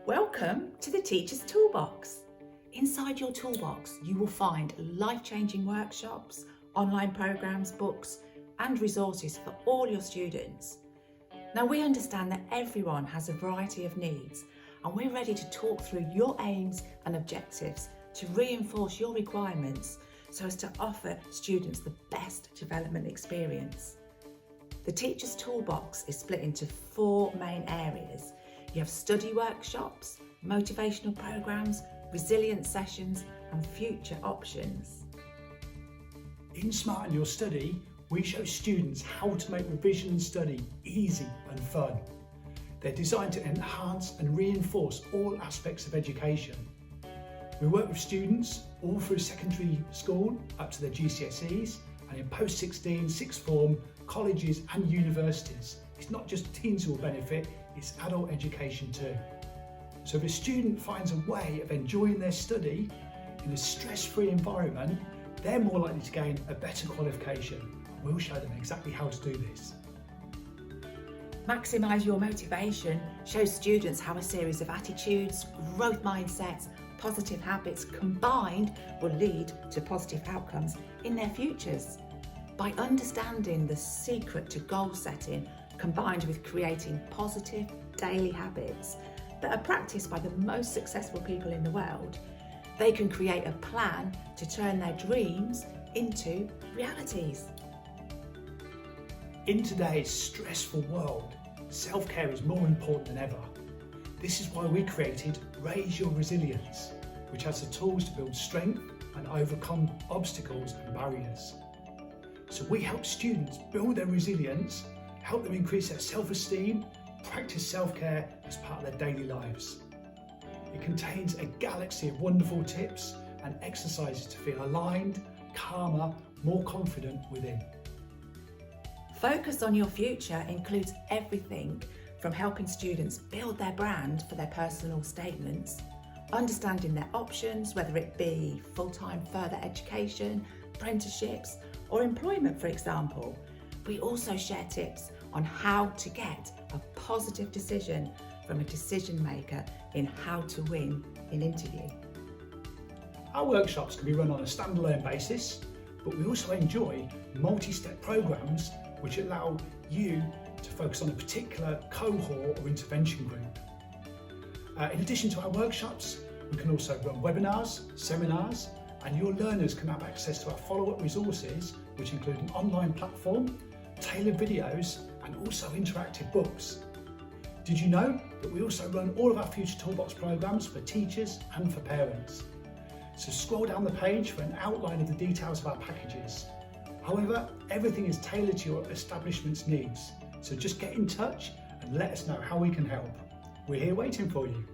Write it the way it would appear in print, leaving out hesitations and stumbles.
Welcome to the Teachers Toolbox. Inside your toolbox, you will find life-changing workshops, online programs, books, and resources for all your students. Now, we understand that everyone has a variety of needs, and we're ready to talk through your aims and objectives to reinforce your requirements so as to offer students the best development experience. The Teachers Toolbox is split into 4 main areas. You have study workshops, motivational programs, resilience sessions, and future options. In Smarten Your Study, we show students how to make revision and study easy and fun. They're designed to enhance and reinforce all aspects of education. We work with students all through secondary school up to their GCSEs, and in post-16, sixth form, colleges and universities. It's not just teens who will benefit, it's adult education too. So if a student finds a way of enjoying their study in a stress-free environment, they're more likely to gain a better qualification. We'll show them exactly how to do this. Maximise Your Motivation shows students how a series of attitudes, growth mindsets, positive habits combined will lead to positive outcomes in their futures. By understanding the secret to goal setting, combined with creating positive daily habits that are practiced by the most successful people in the world, they can create a plan to turn their dreams into realities. In today's stressful world, self-care is more important than ever. This is why we created Raise Your Resilience, which has the tools to build strength and overcome obstacles and barriers. So we help students build their resilience, help them increase their self-esteem, practice self-care as part of their daily lives. It contains a galaxy of wonderful tips and exercises to feel aligned, calmer, more confident within. Focus on Your Future includes everything from helping students build their brand for their personal statements, understanding their options, whether it be full-time further education, apprenticeships, or employment, for example. We also share tips on how to get a positive decision from a decision maker in how to win an interview. Our workshops can be run on a standalone basis, but we also enjoy multi-step programs which allow you to focus on a particular cohort or intervention group. In addition to our workshops, we can also run webinars, seminars, and your learners can have access to our follow-up resources, which include an online platform, tailored videos, and also interactive books. Did you know that we also run all of our Future Toolbox programs for teachers and for parents? So scroll down the page for an outline of the details of our packages. However, everything is tailored to your establishment's needs. So just get in touch and let us know how we can help. We're here waiting for you.